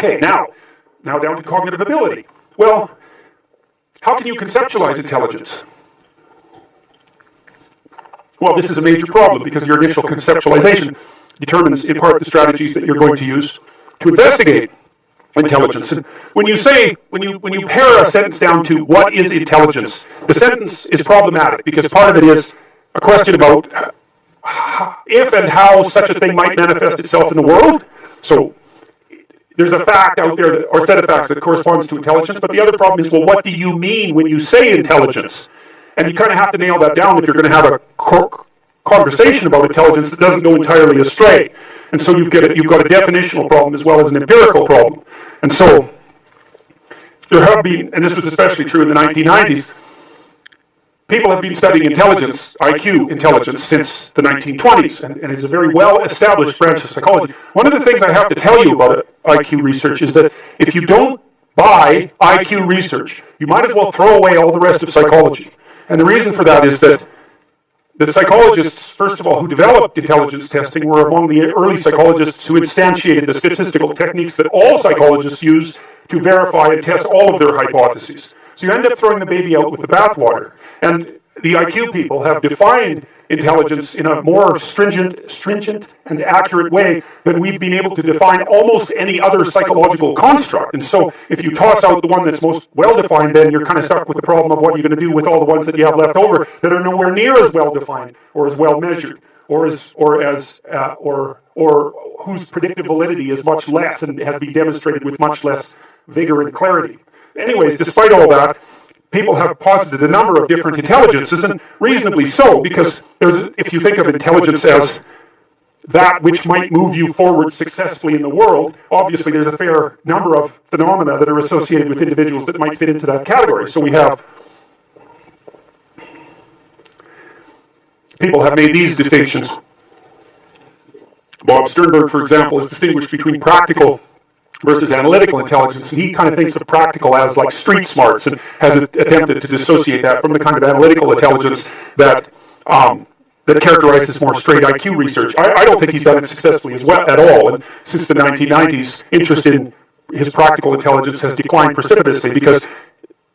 Okay, now down to cognitive ability. Well, how can you conceptualize intelligence? Well, this is a major problem because your initial conceptualization determines in part the strategies that you're going to use to investigate intelligence. And when you pare a sentence down to what is intelligence, the sentence is problematic because part of it is a question about if and how such a thing might manifest itself in the world. So there's a fact out there, or set of facts that corresponds to intelligence, but the other problem is, well, what do you mean when you say intelligence? And you kind of have to nail that down if you're going to have a conversation about intelligence that doesn't go entirely astray. And so you've got a definitional problem as well as an empirical problem. And so there have been, and this was especially true in the 1990s, people have been studying intelligence, IQ intelligence, since the 1920s, and it's a very well-established branch of psychology. One of the things I have to tell you about IQ research is that if you don't buy IQ research, you might as well throw away all the rest of psychology. And the reason for that is that the psychologists, first of all, who developed intelligence testing were among the early psychologists who instantiated the statistical techniques that all psychologists use to verify and test all of their hypotheses. So you end up throwing the baby out with the bathwater. And the IQ people have defined intelligence in a more stringent and accurate way than we've been able to define almost any other psychological construct. And so if you toss out the one that's most well-defined, then you're kind of stuck with the problem of what you're going to do with all the ones that you have left over that are nowhere near as well-defined or as well-measured or whose predictive validity is much less and has been demonstrated with much less vigor and clarity. Anyways, despite all that, people have posited a number of different intelligences, and reasonably so, because if you think of intelligence as that which might move you forward successfully in the world, obviously there's a fair number of phenomena that are associated with individuals that might fit into that category. So people have made these distinctions. Bob Sternberg, for example, has distinguished between practical versus analytical intelligence, and he kind of thinks of practical as like street smarts and has attempted to dissociate that from the kind of analytical intelligence that characterizes more straight IQ research. I don't think he's done it successfully as well at all, and since the 1990s, interest in his practical intelligence has declined precipitously because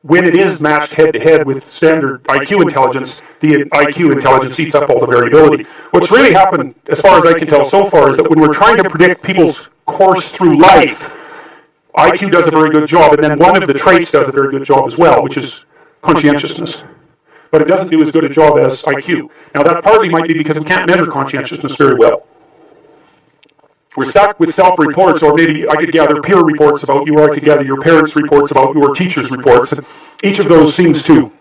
when it is matched head-to-head with standard IQ intelligence, the IQ intelligence eats up all the variability. What's really happened, as far as I can tell so far, is that when we're trying to predict people's course through life, IQ does a very good job, and then one of the traits does a very good job as well, which is conscientiousness. But it doesn't do as good a job as IQ. Now that partly might be because we can't measure conscientiousness very well. We're stuck with self-reports, or maybe I could gather peer reports about you, or I could gather your parents' reports about you, or teachers' reports, and each of those seems to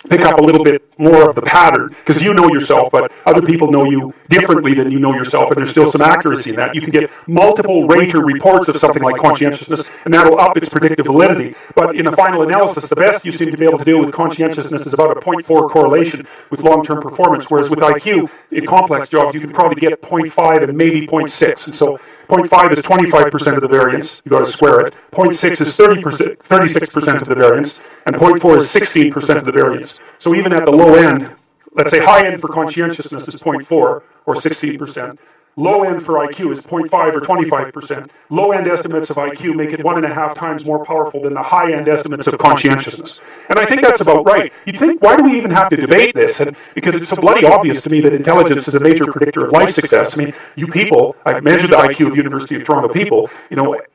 pick up a little bit more of the pattern, because you know yourself, but other people know you differently than you know yourself, and there's still some accuracy in that. You can get multiple rater reports of something like conscientiousness, and that'll up its predictive validity. But in a final analysis, the best you seem to be able to do with conscientiousness is about a 0.4 correlation with long-term performance, whereas with IQ, in complex jobs, you can probably get 0.5 and maybe 0.6. And so 0.5 is 25% of the variance. You've got to square it. 0.6 is 36% of the variance, and 0.4 is 16% of the variance. So even at the low end, let's say high end for conscientiousness is 0.4 or 16%. Low end for IQ is 0.5 or 25%. Low end estimates of IQ make it 1.5 times more powerful than the high end estimates of conscientiousness. And I think that's about right. You'd think, why do we even have to debate this? And because it's so bloody obvious to me that intelligence is a major predictor of life success. I mean, you people, I've measured the IQ of University of Toronto people,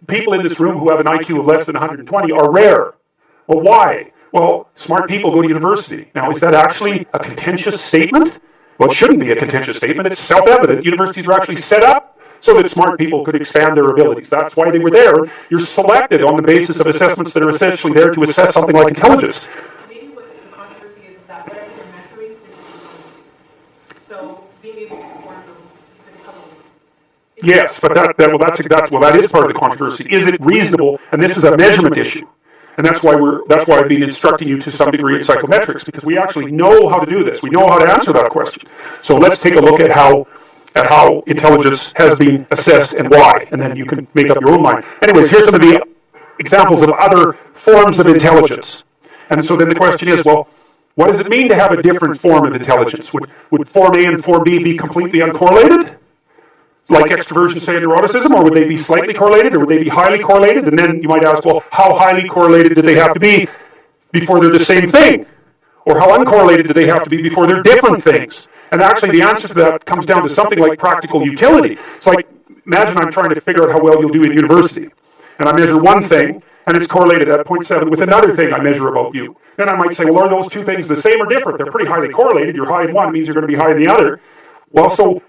people in this room who have an IQ of less than 120 are rare. Well, why? Well, smart people go to university. Now, is that actually a contentious statement? Well, it shouldn't be a contentious statement. It's self-evident. Universities were actually set up so that smart people could expand their abilities. That's why they were there. You're selected on the basis of assessments that are essentially there to assess something like intelligence. Maybe what the controversy is that whatever you're measuring is so being able to perform those. Yes, but that is part of the controversy. Is it reasonable? And this is a measurement issue. And that's why I've been instructing you to some degree in psychometrics, because we actually know how to do this. We know how to answer that question. So let's take a look at how intelligence has been assessed and why, and then you can make up your own mind. Anyways, here's some of the examples of other forms of intelligence. And so then the question is, well, what does it mean to have a different form of intelligence? Would Form A and Form B be completely uncorrelated? like extroversion, say, and neuroticism, or would they be slightly correlated, or would they be highly correlated? And then you might ask, well, how highly correlated do they have to be before they're the same thing? Or how uncorrelated do they have to be before they're different things? And actually the answer to that comes down to something like practical utility. It's like, imagine I'm trying to figure out how well you'll do in university. And I measure one thing, and it's correlated at 0.7 with another thing I measure about you. Then I might say, well, are those two things the same or different? They're pretty highly correlated. You're high in one means you're going to be high in the other. Well, so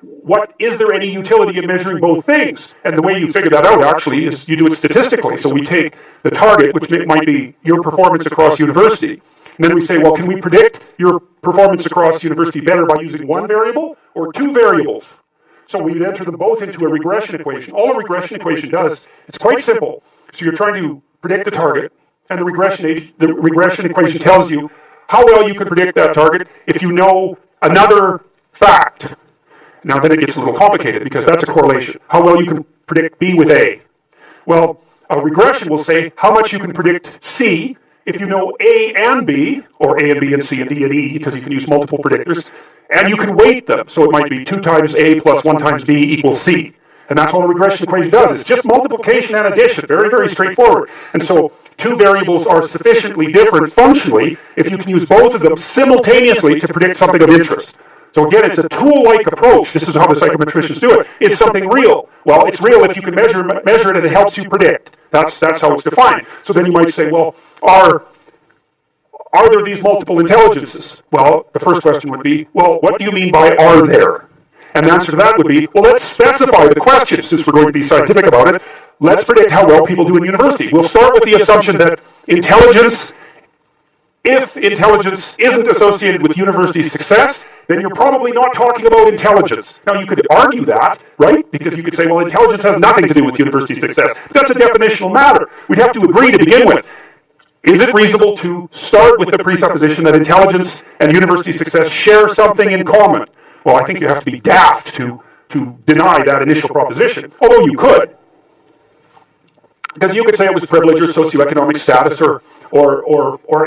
is there any utility in measuring both things? And the way you figure that out, actually, is you do it statistically. So we take the target, which might be your performance across university, and then we say, well, can we predict your performance across university better by using one variable or two variables? So we enter them both into a regression equation. All a regression equation does, it's quite simple. So you're trying to predict the target, and the regression equation tells you how well you can predict that target if you know another fact. Now then it gets a little complicated because that's a correlation. How well you can predict B with A. Well, a regression will say how much you can predict C if you know A and B, or A and B and C and D and E, because you can use multiple predictors, and you can weight them. So it might be 2 times A plus 1 times B equals C. And that's all a regression equation does. It's just multiplication and addition. Very, very straightforward. And so two variables are sufficiently different functionally if you can use both of them simultaneously to predict something of interest. So again, it's a tool-like approach. This is how the psychometricians do it. It's something real. Well, it's real if you can measure it and it helps you predict. That's how it's defined. So then you might say, well, are there these multiple intelligences? Well, the first question would be, well, what do you mean by are there? And the answer to that would be, well, let's specify the question, since we're going to be scientific about it. Let's predict how well people do in university. We'll start with the assumption that if intelligence isn't associated with university success, then you're probably not talking about intelligence. Now, you could argue that, right? Because you could say, well, intelligence has nothing to do with university success. That's a definitional matter. We'd have to agree to begin with. Is it reasonable to start with the presupposition that intelligence and university success share something in common? Well, I think you have to be daft to deny that initial proposition, although you could. Because you could say it was privilege or socioeconomic status or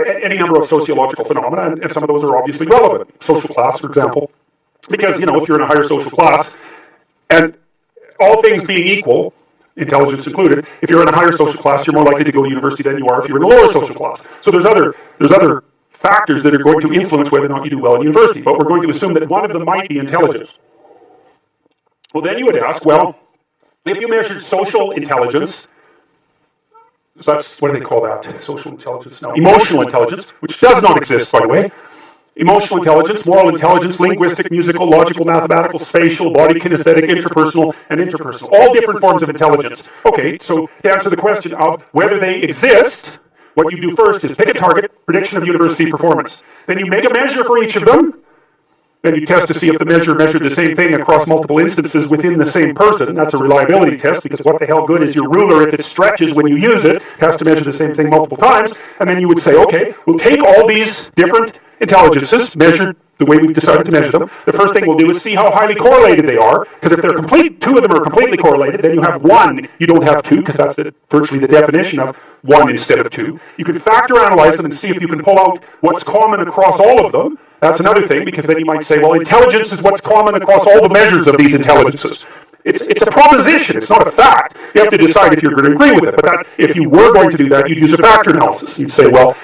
any number of sociological phenomena, and some of those are obviously relevant. Social class, for example. Because, if you're in a higher social class, and all things being equal, intelligence included, if you're in a higher social class, you're more likely to go to university than you are if you're in a lower social class. So there's other factors that are going to influence whether or not you do well in university, but we're going to assume that one of them might be intelligence. Well, then you would ask, well, if you measured social intelligence, so that's, what do they call that? Social intelligence? No, emotional intelligence, which does not exist, by the way. Emotional intelligence, moral intelligence, linguistic, musical, logical, mathematical, spatial, body kinesthetic, interpersonal, and interpersonal. All different forms of intelligence. Okay, so to answer the question of whether they exist, what you do first is pick a target, prediction of university performance. Then you make a measure for each of them. Then you test to see if the measure measured the same thing across multiple instances within the same person. That's a reliability test, because what the hell good is your ruler if it stretches when you use it? It has to measure the same thing multiple times. And then you would say, okay, we'll take all these different intelligences, measured the way we've decided to measure them. The first thing we'll do is see how highly correlated they are, because if they're two of them are completely correlated, then you have one, you don't have two, because that's virtually the definition of one instead of two. You can factor analyze them and see if you can pull out what's common across all of them. That's another thing, because then you might say, well, intelligence is what's common across all the measures of these intelligences. It's a proposition, it's not a fact. You have to decide if you're going to agree with it, but if you were going to do that, you'd use a factor analysis. You'd say, well,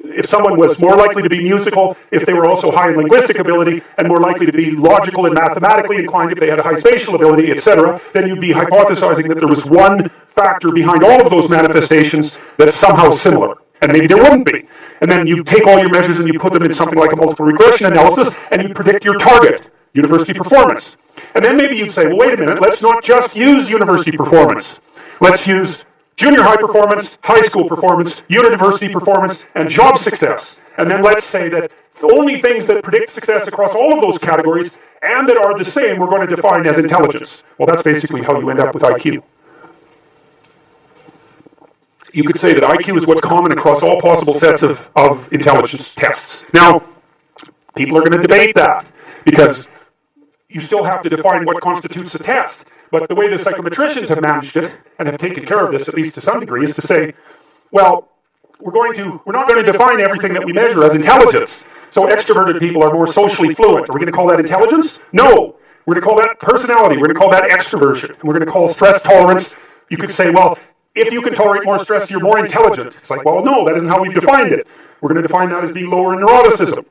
if someone was more likely to be musical, if they were also high in linguistic ability, and more likely to be logical and mathematically inclined if they had a high spatial ability, etc., then you'd be hypothesizing that there was one factor behind all of those manifestations that's somehow similar. And maybe there wouldn't be. And then you take all your measures and you put them in something like a multiple regression analysis, and you predict your target, university performance. And then maybe you'd say, well, wait a minute, let's not just use university performance. Let's use junior high performance, high school performance, university performance, and job success. And then let's say that the only things that predict success across all of those categories and that are the same we're going to define as intelligence. Well, that's basically how you end up with IQ. You could say that IQ is what's common across all possible sets of intelligence tests. Now, people are going to debate that, because you still have to define what constitutes a test. But the way the psychometricians have managed it, and have taken care of this at least to some degree, is to say, well, we're not going to define everything that we measure as intelligence. So extroverted people are more socially fluent. Are we going to call that intelligence? No. We're going to call that personality. We're going to call that extroversion. And we're going to call stress tolerance. You could say, well, if you can tolerate more stress, you're more intelligent. It's like, well, no, that isn't how we've defined it. We're going to define that as being lower in neuroticism.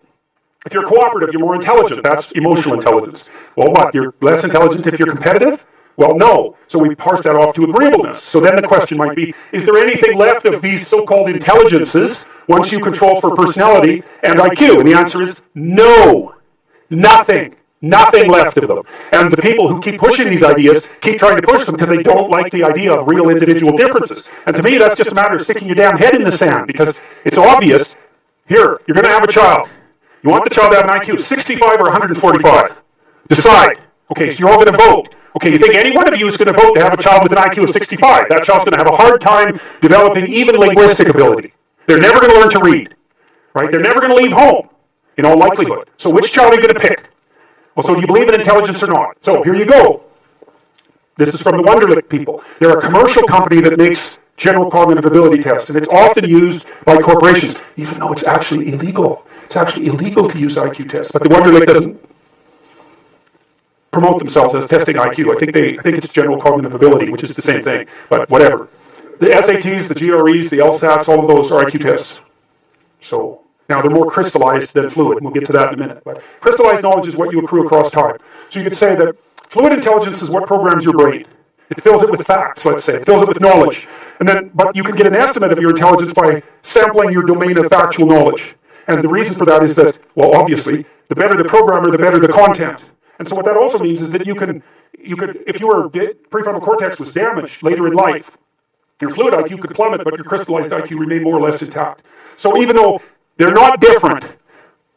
If you're cooperative, you're more intelligent. That's emotional intelligence. Well, what? You're less intelligent if you're competitive? Well, no. So we parse that off to agreeableness. So then the question might be, is there anything left of these so-called intelligences once you control for personality and IQ? And the answer is no. Nothing. Nothing left of them. And the people who keep pushing these ideas keep trying to push them because they don't like the idea of real individual differences. And to me, that's just a matter of sticking your damn head in the sand because it's obvious. Here, you're going to have a child. You want the child to have an IQ of 65 or 145. Decide. Okay, so you're all going to vote. Okay, you think any one of you is going to vote to have a child with an IQ of 65. That child's going to have a hard time developing even linguistic ability. They're never going to learn to read. Right? They're never going to leave home, in all likelihood. So which child are you going to pick? Well, so do you believe in intelligence or not? So here you go. This is from the Wonderlic people. They're a commercial company that makes general cognitive ability tests, and it's often used by corporations, even though it's actually illegal. It's actually illegal to use IQ tests, but the Wonderlic doesn't promote themselves as testing IQ. I think it's general cognitive ability, which is the same thing, but whatever. The SATs, the GREs, the LSATs, all of those are IQ tests. So now they're more crystallized than fluid, and we'll get to that in a minute. But crystallized knowledge is what you accrue across time. So you could say that fluid intelligence is what programs your brain. It fills it with facts, let's say. It fills it with knowledge. But you can get an estimate of your intelligence by sampling your domain of factual knowledge. And the reason for that is that, well, obviously, the better the programmer, the better the content. And so what that also means is that you could, if your prefrontal cortex was damaged later in life, your fluid IQ could plummet, but your crystallized IQ remain more or less intact. So even though they're not different,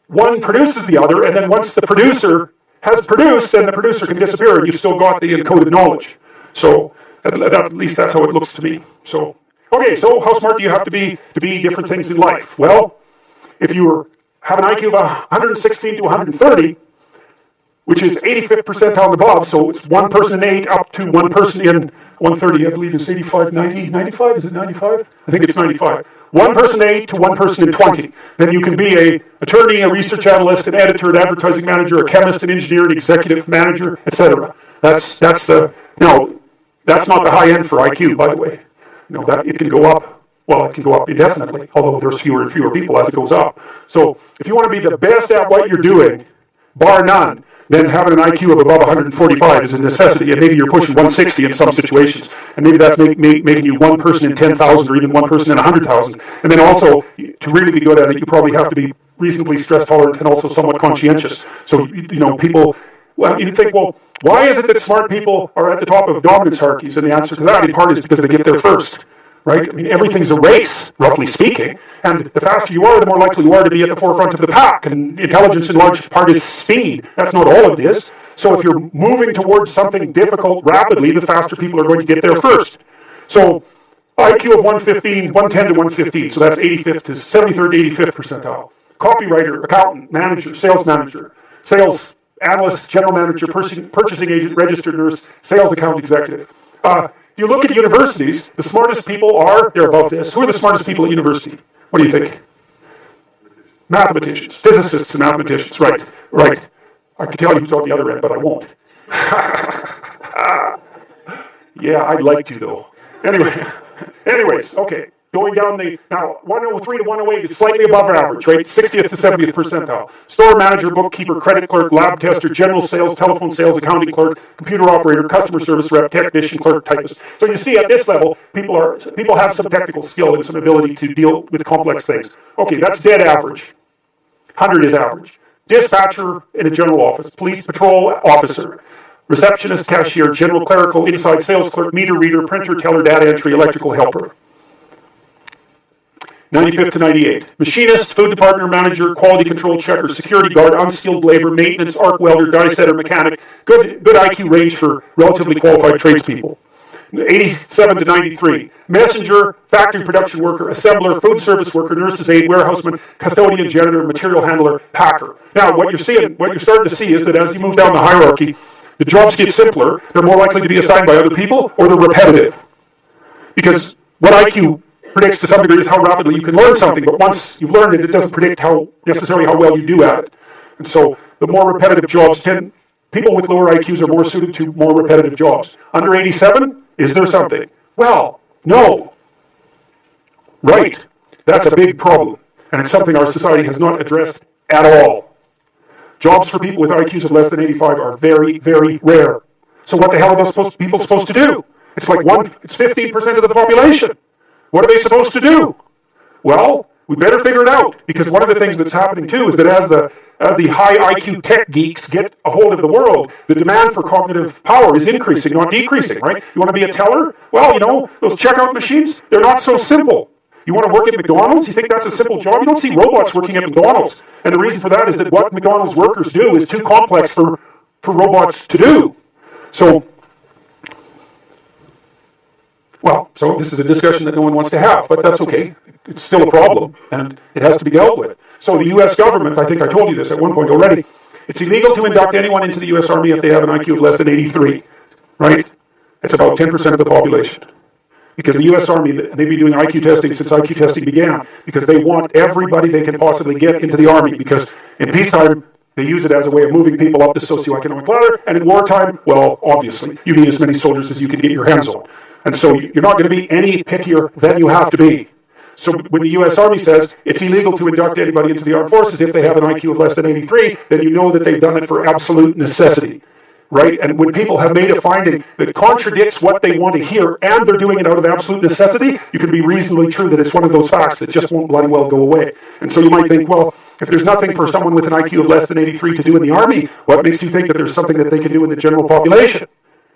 one produces the other, and then once the producer has produced, then the producer can disappear, and you've still got the encoded knowledge. So at least that's how it looks to me. So, okay, so how smart do you have to be different things in life? Well, if you have an IQ of 116 to 130, which is 85th percentile and above, so it's one person in 8 up to one person in 130, I believe is 85, 90, 95, is it 95? I think it's 95. One person in 8 to one person in 20. Then you can be an attorney, a research analyst, an editor, an advertising manager, a chemist, an engineer, an executive manager, etc. That's not the high end for IQ, by the way. That it can go up. Well, it can go up indefinitely, although there's fewer and fewer people as it goes up. So if you want to be the best at what you're doing, bar none, then having an IQ of above 145 is a necessity, and maybe you're pushing 160 in some situations, and maybe that's making you one person in 10,000 or even one person in 100,000. And then also, to really be good at it, you probably have to be reasonably stress tolerant and also somewhat conscientious. So, people, well, you think, well, why is it that smart people are at the top of dominance hierarchies? And the answer to that, in part, is because they get there first. Right? I mean, everything's a race, roughly speaking, and the faster you are, the more likely you are to be at the forefront of the pack, and intelligence in large part is speed. That's not all it is. So if you're moving towards something difficult rapidly, the faster people are going to get there first. So IQ of 110 to 115, so that's 85th to 73rd to 85th percentile. Copywriter, accountant, manager, sales analyst, general manager, purchasing agent, registered nurse, sales account executive. If you look at universities, the smartest people they're above this. Who are the smartest people at university? What do you think? Mathematicians, physicists and mathematicians, right. I could tell you who's on the other end, but I won't. Yeah, I'd like to, though. Anyways, okay. Going down now 103 to 108 is slightly above average, right? 60th to 70th percentile. Store manager, bookkeeper, credit clerk, lab tester, general sales, telephone sales, accounting clerk, computer operator, customer service rep, technician, clerk, typist. So you see at this level, people have some technical skill and some ability to deal with complex things. Okay, that's dead average. 100 is average. Dispatcher in a general office, police patrol officer, receptionist, cashier, general clerical, inside sales clerk, meter reader, printer, teller, data entry, electrical helper. 95th to 98. Machinist, food department manager, quality control checker, security guard, unskilled labor, maintenance, arc welder, die setter, mechanic. Good IQ range for relatively qualified tradespeople. 87 to 93. Messenger, factory production worker, assembler, food service worker, nurse's aide, warehouseman, custodian, janitor, material handler, packer. Now, what you're starting to see is that as you move down the hierarchy, the jobs get simpler. They're more likely to be assigned by other people, or they're repetitive. Because what IQ predicts to some degree is how rapidly you can learn something, but once you've learned it, it doesn't predict necessarily how well you do at it. And so the more repetitive jobs people with lower IQs are more suited to more repetitive jobs. Under 87, is there something? Well, no. Right. That's a big problem. And it's something our society has not addressed at all. Jobs for people with IQs of less than 85 are very, very rare. So what the hell are those people supposed to do? It's like it's 15% of the population. What are they supposed to do? Well, we better figure it out, because one of the things that's happening too is that as the high IQ tech geeks get a hold of the world, the demand for cognitive power is increasing, not decreasing, right? You want to be a teller? Well, you know, those checkout machines, they're not so simple. You want to work at McDonald's? You think that's a simple job? You don't see robots working at McDonald's. And the reason for that is that what McDonald's workers do is too complex for robots to do. So this is a discussion that no one wants to have, but that's okay. It's still a problem, and it has to be dealt with. So the U.S. government, I think I told you this at one point already, it's illegal to induct anyone into the U.S. Army if they have an IQ of less than 83, right? It's about 10% of the population. Because the U.S. Army, they've been doing IQ testing since IQ testing began, because they want everybody they can possibly get into the Army, because in peacetime, they use it as a way of moving people up the socioeconomic ladder, and in wartime, well, obviously, you need as many soldiers as you can get your hands on. And so you're not going to be any pickier than you have to be. So when the U.S. Army says it's illegal to induct anybody into the armed forces if they have an IQ of less than 83, then you know that they've done it for absolute necessity, right? And when people have made a finding that contradicts what they want to hear, and they're doing it out of absolute necessity, you can be reasonably true that it's one of those facts that just won't bloody well go away. And so you might think, well, if there's nothing for someone with an IQ of less than 83 to do in the Army, what makes you think that there's something that they can do in the general population?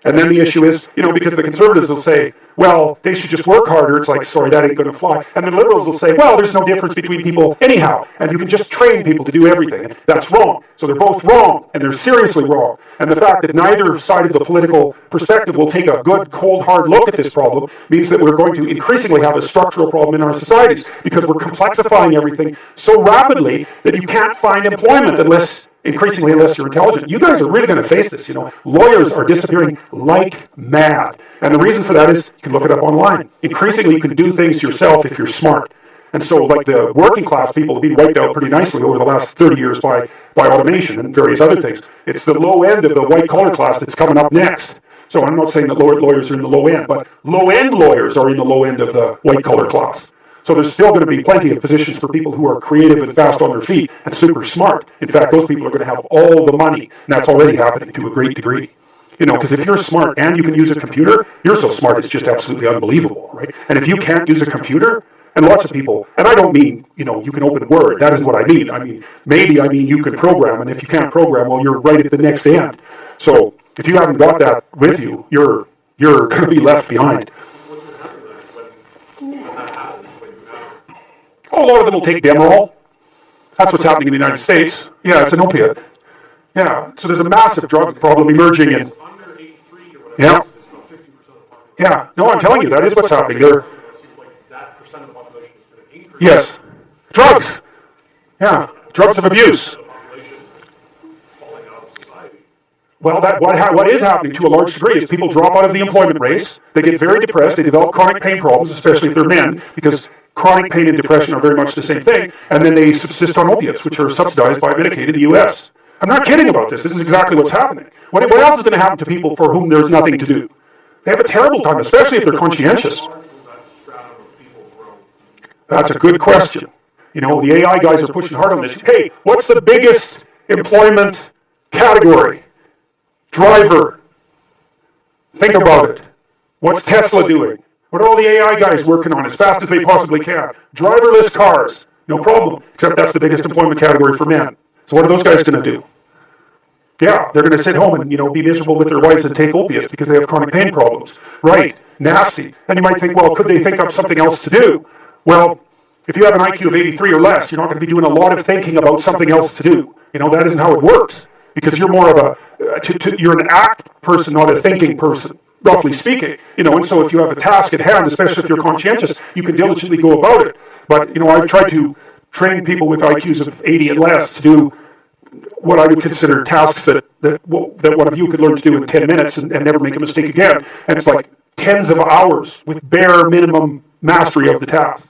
And then the issue is, because the conservatives will say, well, they should just work harder. It's like, sorry, that ain't going to fly. And the liberals will say, well, there's no difference between people anyhow, and you can just train people to do everything. And that's wrong. So they're both wrong, and they're seriously wrong. And the fact that neither side of the political perspective will take a good, cold, hard look at this problem means that we're going to increasingly have a structural problem in our societies, because we're complexifying everything so rapidly that you can't find employment unless you're intelligent. You guys are really going to face this. Lawyers are disappearing like mad. And the reason for that is, you can look it up online. Increasingly, you can do things yourself if you're smart. And so, like, the working class people have been wiped out pretty nicely over the last 30 years by automation and various other things. It's the low end of the white-collar class that's coming up next. So I'm not saying that lawyers are in the low end, but low-end lawyers are in the low end of the white-collar class. So there's still going to be plenty of positions for people who are creative and fast on their feet and super smart. In fact, those people are going to have all the money, and that's already happening to a great degree. Because if you're smart and you can use a computer, you're so smart it's just absolutely unbelievable, right? And if you can't use a computer, and lots of people, and I don't mean, you can open Word, that isn't what I mean. I mean you can program, and if you can't program, well, you're right at the next end. So if you haven't got that with you, you're going to be left behind. Oh, a lot of them will take Demerol. That's what's happening in the United States. Yeah, it's an opiate. Yeah, so there's a massive drug problem emerging in. Yeah. Yeah, no, I'm telling you, that is what's happening. Yes. Drugs. Yeah, drugs of abuse. Well, what is happening to a large degree is people drop out of the employment race. They get very depressed. They develop chronic pain problems, especially if they're men, because chronic pain and depression are very much the same thing. And then they subsist on opiates, which are subsidized by Medicaid in the U.S. I'm not kidding about this. This is exactly what's happening. What else is going to happen to people for whom there's nothing to do? They have a terrible time, especially if they're conscientious. That's a good question. The AI guys are pushing hard on this. Hey, what's the biggest employment category? Driver. Think about it. What's Tesla doing? What are all the AI guys working on as fast as they possibly can? Driverless cars. No problem. Except that's the biggest employment category for men. So what are those guys going to do? Yeah, they're going to sit home and, be miserable with their wives and take opiates because they have chronic pain problems. Right. Nasty. And you might think, well, could they think up something else to do? Well, if you have an IQ of 83 or less, you're not going to be doing a lot of thinking about something else to do. That isn't how it works. Because you're more of you're an act person, not a thinking person, roughly speaking. And so if you have a task at hand, especially if you're conscientious, you can diligently go about it. But, I've tried to train people with IQs of 80 and less to do what I would consider tasks that one of you could learn to do in 10 minutes and never make a mistake again. And it's like tens of hours with bare minimum mastery of the task.